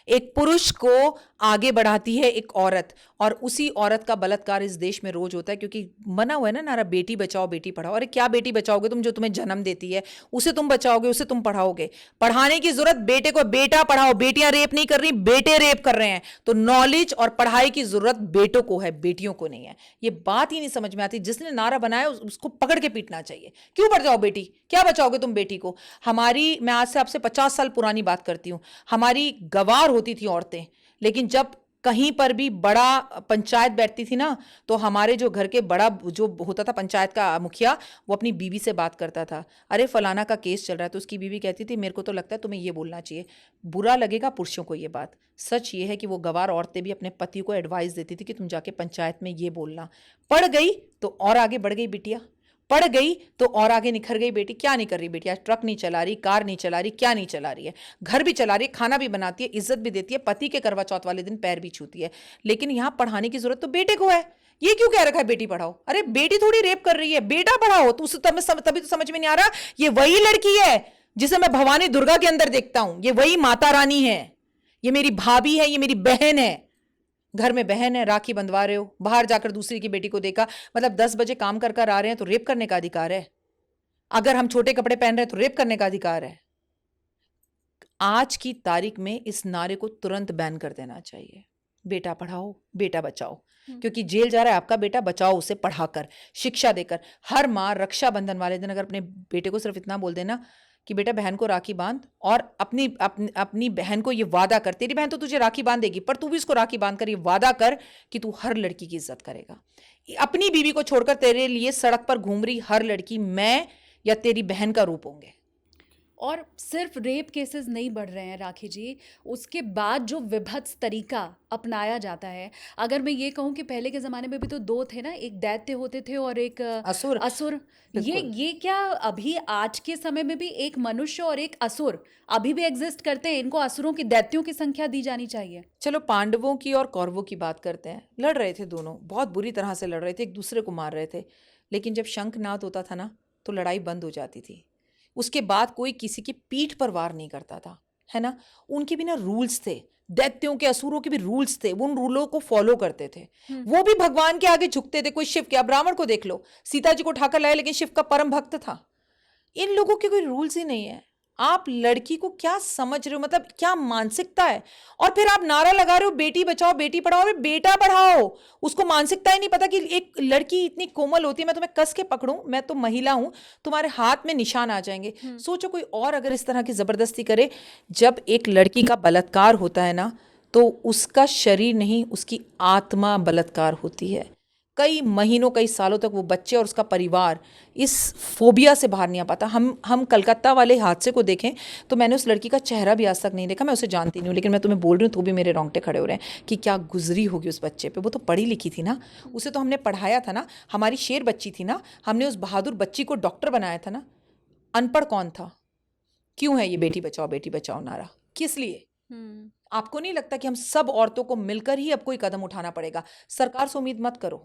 एक पुरुष को आगे बढ़ाती है एक औरत, और उसी औरत का बलात्कार इस देश में रोज होता है क्योंकि बना हुआ है ना नारा बेटी बचाओ बेटी पढ़ाओ। अरे क्या बेटी बचाओगे तुम? जो तुम्हें जन्म देती है उसे तुम बचाओगे, उसे तुम पढ़ाओगे? पढ़ाने की जरूरत बेटे को, बेटा पढ़ाओ। बेटियां रेप नहीं कर रही, बेटे रेप कर रहे हैं। तो नॉलेज और पढ़ाई की जरूरत बेटों को है, बेटियों को नहीं है। ये बात ही नहीं समझ में आती। जिसने नारा बनाया उसको पकड़ के पीटना चाहिए। क्यों बचाओ बेटी? क्या बचाओगे तुम बेटी को? मैं आज से आपसे 50 साल पुरानी बात करती हूँ। हमारी गवार होती थी औरतें, लेकिन जब कहीं पर भी बड़ा पंचायत बैठती थी ना, तो हमारे जो घर के बड़ा जो होता था पंचायत का मुखिया, वो अपनी बीवी से बात करता था। अरे फलाना का केस चल रहा है, तो उसकी बीवी कहती थी मेरे को तो लगता है तुम्हें ये बोलना चाहिए। बुरा लगेगा पुरुषों को ये बात। सच ये है कि वो गवार औरतें भी अपने पति को एडवाइस देती थी कि तुम जाके पंचायत में ये बोलना। पढ़ गई तो और आगे बढ़ गई बिटिया, पढ़ गई तो और आगे निखर गई बेटी। क्या नहीं कर रही बेटी? आज ट्रक नहीं चला रही, कार नहीं चला रही, क्या नहीं चला रही है? घर भी चला रही है, खाना भी बनाती है, इज्जत भी देती है, पति के करवा चौथ वाले दिन पैर भी छूती है। लेकिन यहां पढ़ाने की जरूरत तो बेटे को है। ये क्यों कह रखा है बेटी पढ़ाओ? अरे बेटी थोड़ी रेप कर रही है, बेटा पढ़ाओ। तो उसे तभी तो समझ में नहीं आ रहा ये वही लड़की है जिसे मैं भवानी दुर्गा के अंदर देखता हूं। ये वही माता रानी है, ये मेरी भाभी है, ये मेरी बहन है। घर में बहन है, राखी बंधवा रहे हो, बाहर जाकर दूसरी की बेटी को देखा। मतलब 10 बजे काम कर कर आ रहे हैं तो रेप करने का अधिकार है? अगर हम छोटे कपड़े पहन रहे हैं तो रेप करने का अधिकार है? आज की तारीख में इस नारे को तुरंत बैन कर देना चाहिए। बेटा पढ़ाओ बेटा बचाओ। क्योंकि जेल जा रहा है आपका बेटा, बचाओ उसे पढ़ाकर, शिक्षा देकर। हर माँ रक्षाबंधन वाले दिन अगर अपने बेटे को सिर्फ इतना बोल देना कि बेटा बहन को राखी बांध, और अपनी बहन को ये वादा कर, तेरी बहन तो तुझे राखी बांध देगी पर तू भी उसको राखी बांध कर ये वादा कर कि तू हर लड़की की इज्जत करेगा। अपनी बीवी को छोड़कर तेरे लिए सड़क पर घूम रही हर लड़की मैं या तेरी बहन का रूप होंगे। और सिर्फ रेप केसेस नहीं बढ़ रहे हैं राखी जी, उसके बाद जो विभत्स तरीका अपनाया जाता है। अगर मैं ये कहूँ कि पहले के ज़माने में भी तो दो थे ना, एक दैत्य होते थे और एक असुर। असुर। ये क्या अभी आज के समय में भी एक मनुष्य और एक असुर अभी भी एग्जिस्ट करते हैं? इनको असुरों की, दैत्यों की संख्या दी जानी चाहिए। चलो पांडवों की और कौरवों की बात करते हैं। लड़ रहे थे दोनों, बहुत बुरी तरह से लड़ रहे थे, एक दूसरे को मार रहे थे। लेकिन जब शंखनाद होता था ना तो लड़ाई बंद हो जाती थी। उसके बाद कोई किसी की पीठ पर वार नहीं करता था, है ना। उनके भी ना रूल्स थे। दैत्यों के, असुरों के भी रूल्स थे, वो उन रूलों को फॉलो करते थे। वो भी भगवान के आगे झुकते थे। कोई शिव के, अब रावण को देख लो, सीता जी को उठाकर लाए लेकिन शिव का परम भक्त था। इन लोगों के कोई रूल्स ही नहीं है। आप लड़की को क्या समझ रहे हो? मतलब क्या मानसिकता है? और फिर आप नारा लगा रहे हो बेटी बचाओ बेटी पढ़ाओ। अरे बेटा पढ़ाओ, उसको मानसिकता ही नहीं पता कि एक लड़की इतनी कोमल होती है। मैं तुम्हें कस के पकड़ूं, मैं तो महिला हूं, तुम्हारे हाथ में निशान आ जाएंगे। सोचो कोई और अगर इस तरह की जबरदस्ती करे। जब एक लड़की का बलात्कार होता है ना तो उसका शरीर नहीं, उसकी आत्मा बलात्कार होती है। कई महीनों कई सालों तक वो बच्चे और उसका परिवार इस फोबिया से बाहर नहीं आ पाता। हम कलकत्ता वाले हादसे को देखें तो मैंने उस लड़की का चेहरा भी आज तक नहीं देखा, मैं उसे जानती नहीं हूँ, लेकिन मैं तुम्हें बोल रही हूँ तो भी मेरे रोंगटे खड़े हो रहे हैं कि क्या गुजरी होगी उस बच्चे पे। वो तो पढ़ी लिखी थी ना, उसे तो हमने पढ़ाया था ना, हमारी शेर बच्ची थी ना, हमने उस बहादुर बच्ची को डॉक्टर बनाया था ना। अनपढ़ कौन था? क्यों है ये बेटी बचाओ नारा? किस लिए? आपको नहीं लगता कि हम सब औरतों को मिलकर ही अब कोई कदम उठाना पड़ेगा? सरकार से उम्मीद मत करो।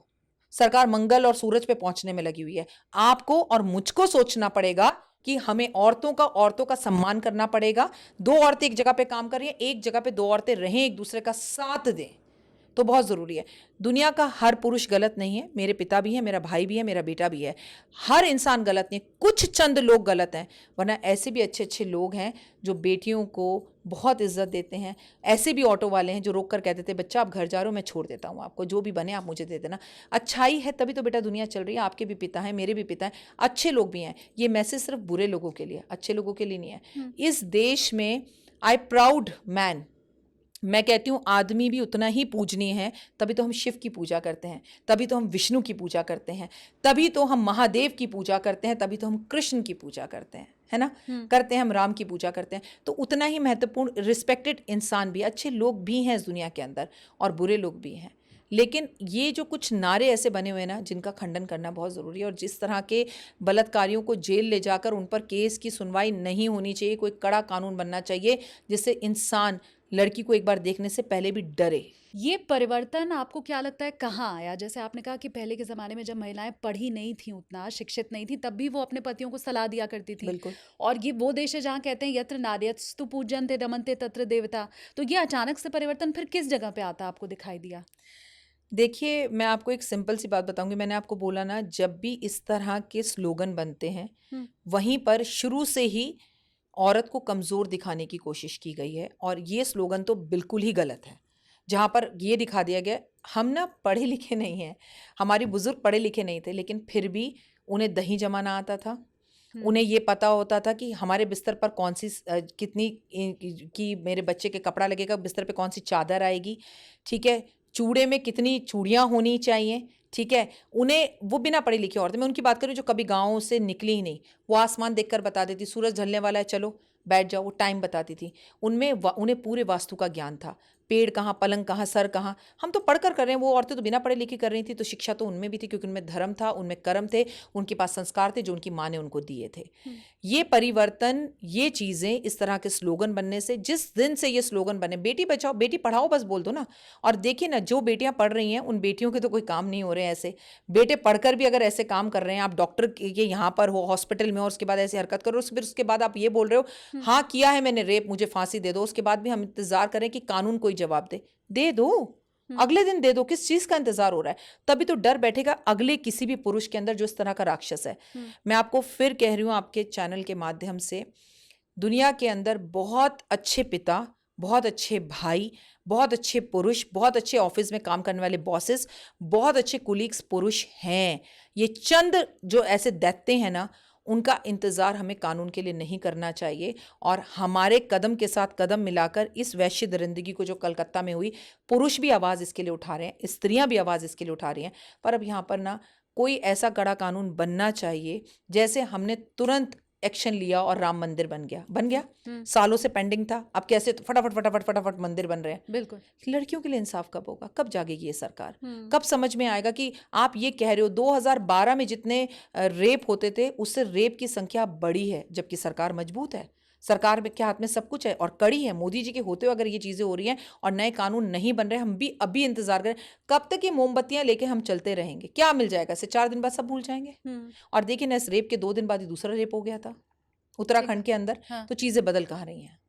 सरकार मंगल और सूरज पे पहुंचने में लगी हुई है। आपको और मुझको सोचना पड़ेगा कि हमें औरतों का सम्मान करना पड़ेगा। दो औरतें एक जगह पे काम कर रही हैं, एक जगह पे दो औरतें रहें, एक दूसरे का साथ दें। तो बहुत ज़रूरी है। दुनिया का हर पुरुष गलत नहीं है, मेरे पिता भी हैं, मेरा भाई भी है, मेरा बेटा भी है, हर इंसान गलत नहीं है, कुछ चंद लोग गलत हैं, वरना ऐसे भी अच्छे अच्छे लोग हैं जो बेटियों को बहुत इज्जत देते हैं। ऐसे भी ऑटो वाले हैं जो रोक कर कहते थे बच्चा आप घर जा रहे हो, मैं छोड़ देता हूँ आपको, जो भी बने आप मुझे दे देना। अच्छाई है तभी तो बेटा दुनिया चल रही है। आपके भी पिता हैं, मेरे भी पिता हैं, अच्छे लोग भी हैं। ये मैसेज सिर्फ बुरे लोगों के लिए, अच्छे लोगों के लिए नहीं है। इस देश में आई प्राउड मैन, मैं कहती हूँ आदमी भी उतना ही पूजनीय है, तभी तो हम शिव की पूजा करते हैं, तभी तो हम विष्णु की पूजा करते हैं, तभी तो हम महादेव की पूजा करते हैं, तभी तो हम कृष्ण की पूजा करते हैं, है ना, करते हैं, हम राम की पूजा करते हैं। तो उतना ही महत्वपूर्ण रिस्पेक्टेड इंसान भी, अच्छे लोग भी हैं इस दुनिया के अंदर और बुरे लोग भी हैं। लेकिन ये जो कुछ नारे ऐसे बने हुए हैं ना, जिनका खंडन करना बहुत ज़रूरी है। और जिस तरह के बलात्कारियों को जेल ले जाकर उन पर केस की सुनवाई नहीं होनी चाहिए, कोई कड़ा कानून बनना चाहिए जिससे इंसान लड़की को एक बार देखने से पहले भी डरे। ये परिवर्तन आपको क्या लगता है कहाँ आया? जैसे आपने कहा कि पहले के ज़माने में जब महिलाएं पढ़ी नहीं थी, उतना शिक्षित नहीं थी, तब भी वो अपने पतियों को सलाह दिया करती थी। बिल्कुल। और ये वो देश है जहाँ कहते हैं यत्र नार्यस्तु पूज्यन्ते रमन्ते तत्र देवता। तो ये अचानक से परिवर्तन फिर किस जगह पे आता आपको दिखाई दिया? देखिए, मैं आपको एक सिंपल सी बात बताऊंगी। मैंने आपको बोला ना, जब भी इस तरह के स्लोगन बनते हैं, वहीं पर शुरू से ही औरत को कमज़ोर दिखाने की कोशिश की गई है। और ये स्लोगन तो बिल्कुल ही गलत है, जहाँ पर ये दिखा दिया गया हम ना पढ़े लिखे नहीं हैं, हमारे बुजुर्ग पढ़े लिखे नहीं थे, लेकिन फिर भी उन्हें दही जमाना आता था, उन्हें ये पता होता था कि हमारे बिस्तर पर कौन सी कितनी कि मेरे बच्चे के कपड़ा लगेगा, बिस्तर पे कौन सी चादर आएगी, ठीक है, चूड़े में कितनी चूड़ियाँ होनी चाहिए, ठीक है। उन्हें, वो बिना पढ़ी लिखी औरतें, मैं उनकी बात करूँ जो कभी गाँव से निकली ही नहीं, वो आसमान देखकर बता देती, सूरज ढलने वाला है चलो बैठ जाओ, वो टाइम बताती थी। उन्हें पूरे वास्तु का ज्ञान था, पेड़ कहाँ, पलंग कहाँ, सर कहाँ। हम तो पढ़कर कर रहे हैं, वो औरतें तो बिना पढ़े लिखे कर रही थी, तो शिक्षा तो उनमें भी थी, क्योंकि उनमें धर्म था, उनमें कर्म थे, उनके पास संस्कार थे जो उनकी माँ ने उनको दिए थे। ये परिवर्तन, ये चीज़ें, इस तरह के स्लोगन बनने से, जिस दिन से ये स्लोगन बने, बेटी बचाओ बेटी पढ़ाओ बस बोल दो ना। और देखिए ना, जो बेटियां पढ़ रही हैं उन बेटियों के तो कोई काम नहीं हो रहे हैं ऐसे। बेटे पढ़कर भी अगर ऐसे काम कर रहे हैं, आप डॉक्टर के यहाँ पर हो, हॉस्पिटल में हो, उसके बाद ऐसी हरकत करो, फिर उसके बाद आप ये बोल रहे हो हाँ किया है मैंने रेप, मुझे फांसी दे दो, उसके बाद भी हम इंतजार करें कि कानून कोई जवाब दे दो, अगले दिन दे दो। किस चीज का इंतजार हो रहा है? तभी तो डर बैठेगा अगले किसी भी पुरुष के अंदर जो इस तरह का राक्षस है। मैं आपको फिर कह रही हूं आपके चैनल के माध्यम से, दुनिया के अंदर बहुत अच्छे पिता, बहुत अच्छे भाई, बहुत अच्छे पुरुष, बहुत अच्छे ऑफिस में काम करने वाले बॉसेस, बहुत अच्छे कुलीग्स पुरुष हैं। ये चंद जो ऐसे दैत्य हैं ना, उनका इंतज़ार हमें कानून के लिए नहीं करना चाहिए। और हमारे कदम के साथ कदम मिलाकर इस वैश्य दरिंदगी को जो कलकत्ता में हुई, पुरुष भी आवाज़ इसके लिए उठा रहे हैं, स्त्रियां भी आवाज़ इसके लिए उठा रही हैं। पर अब यहाँ पर ना कोई ऐसा कड़ा कानून बनना चाहिए, जैसे हमने तुरंत एक्शन लिया और राम मंदिर बन गया, सालों से पेंडिंग था, अब कैसे तो फटाफट फटाफट फटाफट मंदिर बन रहे हैं। बिल्कुल। लड़कियों के लिए इंसाफ कब होगा? कब जागेगी ये सरकार? कब समझ में आएगा कि आप ये कह रहे हो 2012 में जितने रेप होते थे, उससे रेप की संख्या बढ़ी है, जबकि सरकार मजबूत है, सरकार में के हाथ में सब कुछ है और कड़ी है। मोदी जी के होते हुए अगर ये चीज़ें हो रही हैं और नए कानून नहीं बन रहे, हम भी अभी इंतजार करें, कब तक ये मोमबत्तियां लेके हम चलते रहेंगे? क्या मिल जाएगा? इससे 4 दिन बाद सब भूल जाएंगे। और देखिए ना, इस रेप के 2 दिन बाद ही दूसरा रेप हो गया था उत्तराखंड के अंदर। हाँ। तो चीजें बदल कहाँ रही हैं?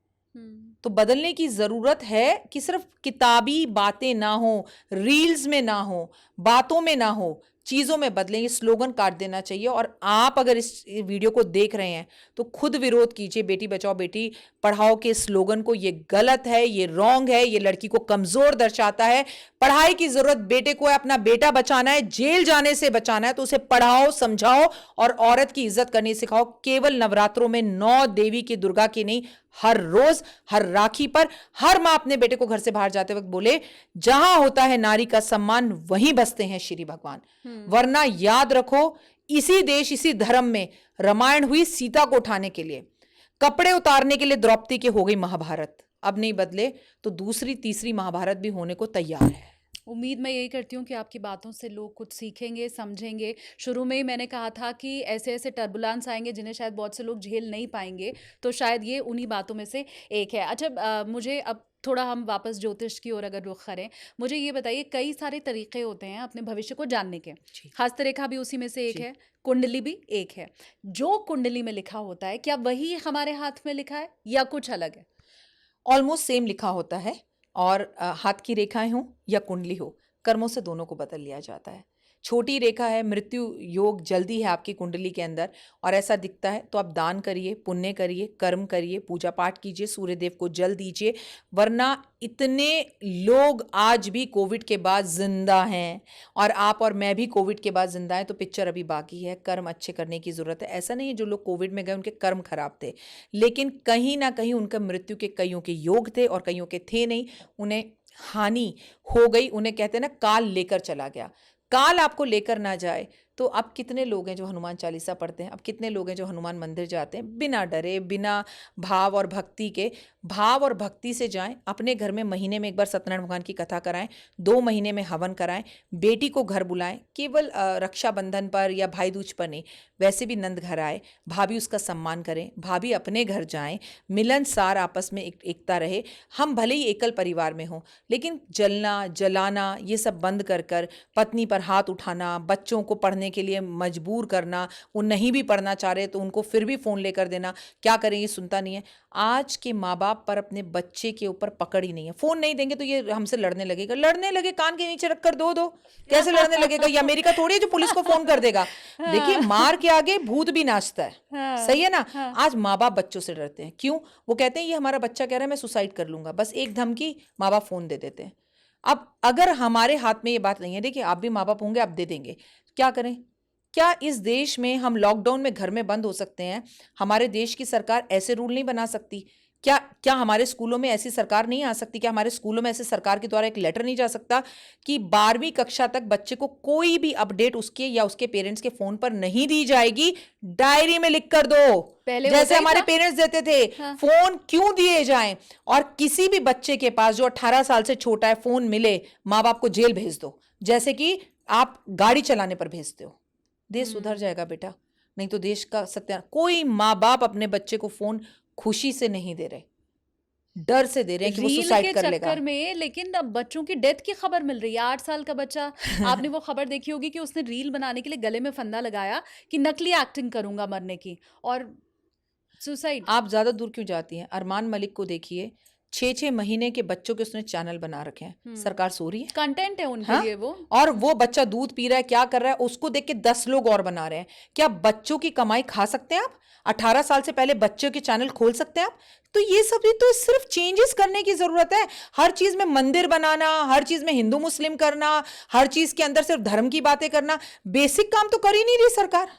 तो बदलने की जरूरत है कि सिर्फ किताबी बातें ना हो, रील्स में ना हो, बातों में ना हो, चीजों में बदलें। ये स्लोगन काट देना चाहिए। और आप अगर इस वीडियो को देख रहे हैं तो खुद विरोध कीजिए बेटी बचाओ बेटी पढ़ाओ के स्लोगन को। ये गलत है, ये रॉन्ग है, ये लड़की को कमजोर दर्शाता है। पढ़ाई की जरूरत बेटे को है, अपना बेटा बचाना है, जेल जाने से बचाना है, तो उसे पढ़ाओ, समझाओ और औरत की इज्जत करनी सिखाओ। केवल नवरात्रों में 9 देवी की, दुर्गा की नहीं, हर रोज, हर राखी पर हर मां अपने बेटे को घर से बाहर जाते वक्त बोले, जहां होता है नारी का सम्मान वहीं बसते हैं श्री भगवान। वरना याद रखो, इसी देश, इसी धर्म में रामायण हुई सीता को उठाने के लिए, कपड़े उतारने के लिए द्रौपदी के हो गई महाभारत। अब नहीं बदले तो दूसरी तीसरी महाभारत भी होने को तैयार है। उम्मीद मैं यही करती हूँ कि आपकी बातों से लोग कुछ सीखेंगे, समझेंगे। शुरू में ही मैंने कहा था कि ऐसे ऐसे टर्बुलेंस आएंगे जिन्हें शायद बहुत से लोग झेल नहीं पाएंगे, तो शायद ये उन्हीं बातों में से एक है। अच्छा, मुझे अब थोड़ा हम वापस ज्योतिष की ओर अगर रुख करें, मुझे ये बताइए, कई सारे तरीके होते हैं अपने भविष्य को जानने के। हस्तरेखा भी उसी में से एक है, कुंडली भी एक है। जो कुंडली में लिखा होता है, क्या वही हमारे हाथ में लिखा है या कुछ अलग है? ऑलमोस्ट सेम लिखा होता है, और हाथ की रेखाएं हो या कुंडली हो, कर्मों से दोनों को बदल लिया जाता है। छोटी रेखा है, मृत्यु योग जल्दी है आपकी कुंडली के अंदर और ऐसा दिखता है तो आप दान करिए, पुण्य करिए, कर्म करिए, पूजा पाठ कीजिए, सूर्य देव को जल दीजिए, वरना इतने लोग आज भी कोविड के बाद जिंदा हैं और आप और मैं भी कोविड के बाद जिंदा हैं, तो पिक्चर अभी बाकी है। कर्म अच्छे करने की जरूरत है। ऐसा नहीं है जो लोग कोविड में गए उनके कर्म खराब थे, लेकिन कहीं ना कहीं उनका मृत्यु के कईयों के योग थे और कईयों के थे नहीं, उन्हें हानि हो गई। उन्हें कहते हैं ना, काल लेकर चला गया। काल आपको लेकर ना जाए तो अब कितने लोग हैं जो हनुमान चालीसा पढ़ते हैं, अब कितने लोग हैं जो हनुमान मंदिर जाते हैं बिना डरे, बिना भाव और भक्ति के। भाव और भक्ति से जाएं, अपने घर में महीने में एक बार सत्यनारायण भगवान की कथा कराएं, 2 महीने में हवन कराएं, बेटी को घर बुलाएं, केवल रक्षाबंधन पर या भाई दूज पर नहीं, वैसे भी नंद घर आए, भाभी उसका सम्मान करें, भाभी अपने घर जाएं, मिलनसार आपस में एकता रहे। हम भले ही एकल परिवार में हों, लेकिन जलना जलाना ये सब बंद कर कर पत्नी पर हाथ उठाना, बच्चों को पढ़ने के लिए मजबूर करना, वो नहीं भी पढ़ना चाह रहे तो उनको फिर भी फोन लेकर देना, क्या करें ये सुनता नहीं है। आज के माँ बाप पर अपने बच्चे के ऊपर पकड़ ही नहीं है। फोन नहीं देंगे तो ये हमसे लड़ने लगेगा, लड़ने लगे कान के नीचे रखकर दो कैसे लड़ने लगेगा? ये अमेरिका थोड़ी है जो पुलिस को फोन कर देगा। देखिए, मार के आगे भूत भी नाचता है, सही है ना? आज माँ बाप बच्चों से डरते हैं। क्यों? वो कहते हैं ये हमारा बच्चा कह रहा है मैं सुसाइड कर लूंगा, बस एक धमकी, माँ बाप फोन दे देते हैं। अब अगर हमारे हाथ में ये बात नहीं है, देखिए आप भी माँ बाप होंगे, आप दे देंगे, क्या करें? क्या इस देश में हम लॉकडाउन में घर में बंद हो सकते हैं? हमारे देश की सरकार ऐसे रूल नहीं बना सकती? क्या हमारे स्कूलों में ऐसी सरकार नहीं आ सकती? क्या हमारे स्कूलों में ऐसे सरकार के द्वारा एक लेटर नहीं जा सकता कि 12वीं कक्षा तक बच्चे को कोई भी अपडेट उसके या उसके पेरेंट्स के फोन पर नहीं दी जाएगी, डायरी में लिख कर दो, पहले जैसे हमारे पेरेंट्स देते थे। हाँ। फोन क्यों दिए जाएं? और किसी भी बच्चे के पास जो 18 साल से छोटा है फोन मिले, माँ बाप को जेल भेज दो, जैसे कि आप गाड़ी चलाने पर भेजते हो। देश सुधर जाएगा बेटा, नहीं तो देश का सत्यानाश। कोई माँ बाप अपने बच्चे को फोन खुशी से नहीं दे रहे, डर से दे रहे हैं कि वो सुसाइड कर लेगा। चक्कर में लेकिन अब बच्चों की डेथ की खबर मिल रही है। 8 साल का बच्चा, आपने वो खबर देखी होगी कि उसने रील बनाने के लिए गले में फंदा लगाया कि नकली एक्टिंग करूंगा मरने की, और सुसाइड। आप ज्यादा दूर क्यों जाती हैं? अरमान मलिक को देखिए, 6-6 महीने के बच्चों के उसने चैनल बना रखे हैं। सरकार सो रही है? कंटेंट है उनके लिए वो। और वो बच्चा दूध पी रहा है, क्या कर रहा है, उसको देख के 10 लोग और बना रहे हैं। क्या बच्चों की कमाई खा सकते हैं आप? 18 साल से पहले बच्चों के चैनल खोल सकते हैं आप? तो ये सब भी तो सिर्फ चेंजेस करने की जरूरत है। हर चीज में मंदिर बनाना, हर चीज में हिंदू मुस्लिम करना, हर चीज के अंदर सिर्फ धर्म की बातें करना, बेसिक काम तो कर ही नहीं रही सरकार।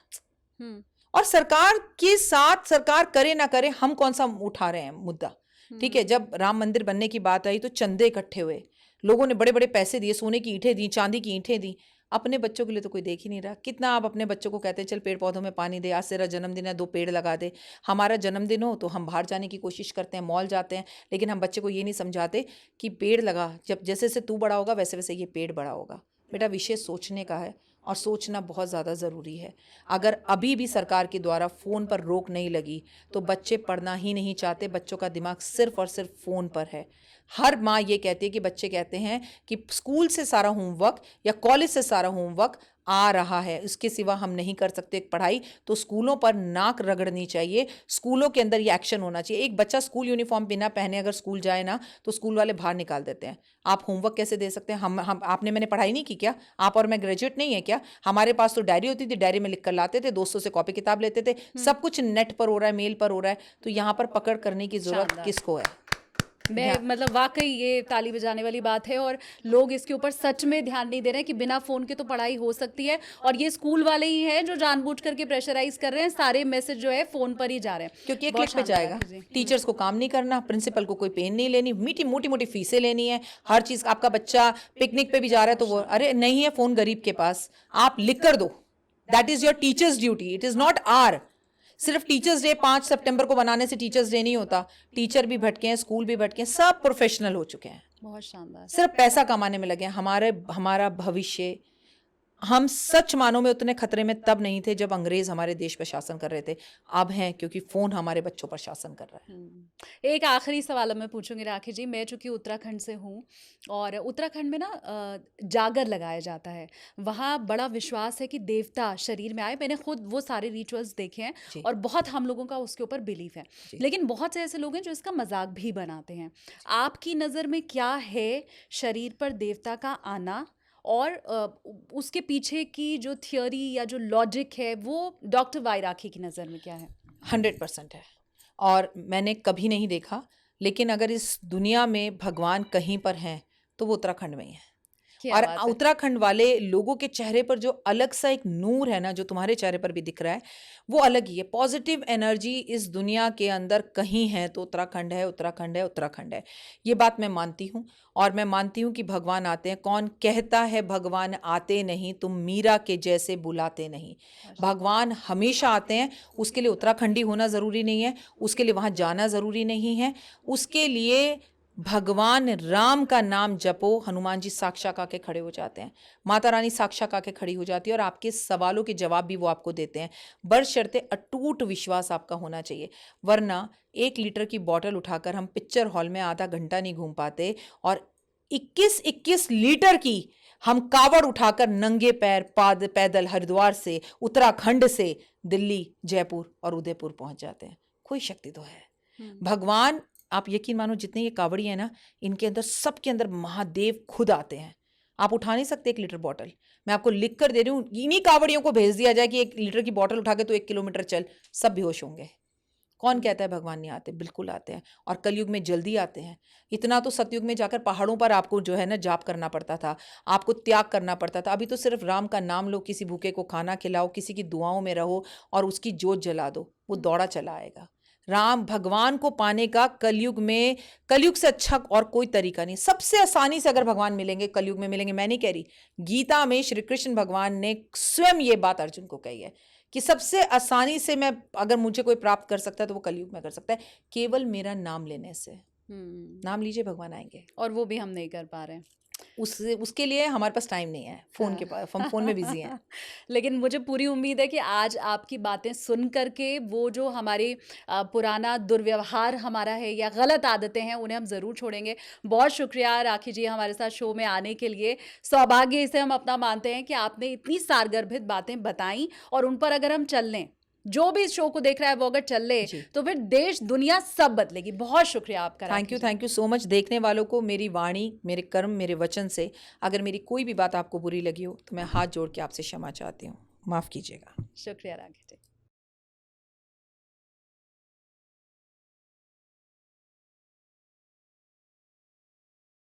और सरकार के साथ सरकार करे ना करे, हम कौन सा उठा रहे हैं मुद्दा? ठीक है, जब राम मंदिर बनने की बात आई तो चंदे इकट्ठे हुए, लोगों ने बड़े बड़े पैसे दिए, सोने की ईंटें दी, चांदी की ईंटें दी। अपने बच्चों के लिए तो कोई देख ही नहीं रहा। कितना आप अपने बच्चों को कहते हैं चल पेड़ पौधों में पानी दे, आज तेरा जन्मदिन है 2 पेड़ लगा दे। हमारा जन्मदिन हो तो हम बाहर जाने की कोशिश करते हैं, मॉल जाते हैं, लेकिन हम बच्चे को ये नहीं समझाते कि पेड़ लगा, जब जैसे जैसे तू बड़ा होगा वैसे वैसे ये पेड़ बड़ा होगा। बेटा, विषय सोचने का है और सोचना बहुत ज़्यादा ज़रूरी है। अगर अभी भी सरकार के द्वारा फ़ोन पर रोक नहीं लगी तो बच्चे पढ़ना ही नहीं चाहते, बच्चों का दिमाग सिर्फ और सिर्फ फ़ोन पर है। हर माँ ये कहती है कि बच्चे कहते हैं कि स्कूल से सारा होमवर्क या कॉलेज से सारा होमवर्क आ रहा है, इसके सिवा हम नहीं कर सकते पढ़ाई, तो स्कूलों पर नाक रगड़नी चाहिए, स्कूलों के अंदर ये एक्शन होना चाहिए। एक बच्चा स्कूल यूनिफॉर्म बिना पहने अगर स्कूल जाए ना तो स्कूल वाले बाहर निकाल देते हैं। आप होमवर्क कैसे दे सकते हैं? हम आपने मैंने पढ़ाई नहीं की क्या? आप और मैं ग्रेजुएट नहीं है क्या? हमारे पास तो डायरी होती थी, डायरी में लिख कर लाते थे, दोस्तों से कॉपी किताब लेते थे। सब कुछ नेट पर हो रहा है, मेल पर हो रहा है, तो यहाँ पर पकड़ करने की जरूरत किसको है? मैं मतलब वाकई ये ताली बजाने वाली बात है, और लोग इसके ऊपर सच में ध्यान नहीं दे रहे हैं कि बिना फोन के तो पढ़ाई हो सकती है। और ये स्कूल वाले ही हैं जो जानबूझ करके प्रेशराइज कर रहे हैं, सारे मैसेज जो है फोन पर ही जा रहे हैं, क्योंकि एक क्लिक पे जाएगा। टीचर्स को काम नहीं करना, प्रिंसिपल को कोई पेन नहीं लेनी, मोटी मोटी फीसें लेनी है, हर चीज। आपका बच्चा पिकनिक पे भी जा रहा है तो वो अरे नहीं है फोन गरीब के पास, आप लिख कर दो, that is your teachers duty, it is not our. सिर्फ टीचर्स डे 5 सितंबर को बनाने से टीचर्स डे नहीं होता। टीचर भी भटके हैं, स्कूल भी भटके हैं, सब प्रोफेशनल हो चुके हैं, बहुत शानदार, सिर्फ पैसा कमाने में लगे हैं। हमारा भविष्य हम सच मानो में उतने खतरे में तब नहीं थे जब अंग्रेज हमारे देश पर शासन कर रहे थे, अब हैं क्योंकि फोन हमारे बच्चों पर शासन कर रहा है। एक आखिरी सवाल अब मैं पूछूंगी राखी जी, मैं चूंकि उत्तराखंड से हूँ और उत्तराखंड में ना जागर लगाया जाता है, वहाँ बड़ा विश्वास है कि देवता शरीर में आए। मैंने खुद वो सारे रिचुअल्स देखे हैं जी और बहुत हम लोगों का उसके ऊपर बिलीफ है, जी लेकिन बहुत से ऐसे लोग हैं जो इसका मजाक भी बनाते हैं। आपकी नज़र में क्या है शरीर पर देवता का आना, और उसके पीछे की जो थियोरी या जो लॉजिक है वो डॉक्टर वाई राखी की नज़र में क्या है? 100% है। और मैंने कभी नहीं देखा, लेकिन अगर इस दुनिया में भगवान कहीं पर हैं तो वो उत्तराखंड में ही है। क्या और बात है। उत्तराखंड वाले लोगों के चेहरे पर जो अलग सा एक नूर है ना, जो तुम्हारे चेहरे पर भी दिख रहा है, वो अलग ही है। पॉजिटिव एनर्जी इस दुनिया के अंदर कहीं है तो उत्तराखंड है, उत्तराखंड है, उत्तराखंड है। ये बात मैं मानती हूँ। और मैं मानती हूँ कि भगवान आते हैं। कौन कहता है भगवान आते नहीं, तुम मीरा के जैसे बुलाते नहीं। भगवान हमेशा आते हैं। उसके लिए उत्तराखंडी होना ज़रूरी नहीं है, उसके लिए वहाँ जाना ज़रूरी नहीं है। उसके लिए भगवान राम का नाम जपो, हनुमान जी साक्षात आके खड़े हो जाते हैं, माता रानी साक्षात आके खड़ी हो जाती है और आपके सवालों के जवाब भी वो आपको देते हैं। बशर्ते अटूट विश्वास आपका होना चाहिए, वरना 1 लीटर की बॉटल उठाकर हम पिक्चर हॉल में आधा घंटा नहीं घूम पाते, और 21-21 लीटर की हम कावड़ उठाकर नंगे पैर पैदल हरिद्वार से, उत्तराखंड से दिल्ली, जयपुर और उदयपुर पहुंच जाते हैं। कोई शक्ति तो है। भगवान, आप यकीन मानो, जितने ये कावड़ी है ना, इनके अंदर, सबके अंदर महादेव खुद आते हैं। आप उठा नहीं सकते 1 लीटर बॉटल, मैं आपको लिख कर दे रही हूँ। इन्हीं कावड़ियों को भेज दिया जाए कि 1 लीटर की बॉटल उठा के तो 1 किलोमीटर चल, सब बेहोश होंगे। कौन कहता है भगवान नहीं आते? बिल्कुल आते हैं, और कलयुग में जल्दी आते हैं। इतना तो सतयुग में जाकर पहाड़ों पर आपको जो है ना जाप करना पड़ता था, आपको त्याग करना पड़ता था। अभी तो सिर्फ राम का नाम लो, किसी भूखे को खाना खिलाओ, किसी की दुआओं में रहो और उसकी जोत जला दो, वो दौड़ा चला आएगा। राम भगवान को पाने का कलयुग में, कलयुग से अच्छा और कोई तरीका नहीं। सबसे आसानी से अगर भगवान मिलेंगे, कलयुग में मिलेंगे। मैं नहीं कह रही, गीता में श्री कृष्ण भगवान ने स्वयं ये बात अर्जुन को कही है कि सबसे आसानी से मैं, अगर मुझे कोई प्राप्त कर सकता है तो वो कलयुग में कर सकता है, केवल मेरा नाम लेने से। नाम लीजिए, भगवान आएंगे। और वो भी हम नहीं कर पा रहे हैं। उसके लिए हमारे पास टाइम नहीं है, फोन के पास, हम फोन में बिजी हैं। लेकिन मुझे पूरी उम्मीद है कि आज आपकी बातें सुन करके वो जो हमारे पुराना दुर्व्यवहार हमारा है या गलत आदतें हैं, उन्हें हम ज़रूर छोड़ेंगे। बहुत शुक्रिया राखी जी हमारे साथ शो में आने के लिए। सौभाग्य इसे हम अपना मानते हैं कि आपने इतनी सारगर्भित बातें बताई, और उन पर अगर हम चल लें, जो भी इस शो को देख रहा है वो अगर चल ले, जी, तो फिर देश दुनिया सब बदलेगी। बहुत शुक्रिया आपका Rakhi ji. Thank you so much. देखने वालों को मेरी वाणी, मेरे कर्म, मेरे वचन से अगर मेरी कोई भी बात आपको बुरी लगी हो तो मैं हाथ जोड़ के आपसे क्षमा चाहती हूँ, माफ़ कीजिएगा। शुक्रिया राखी जी।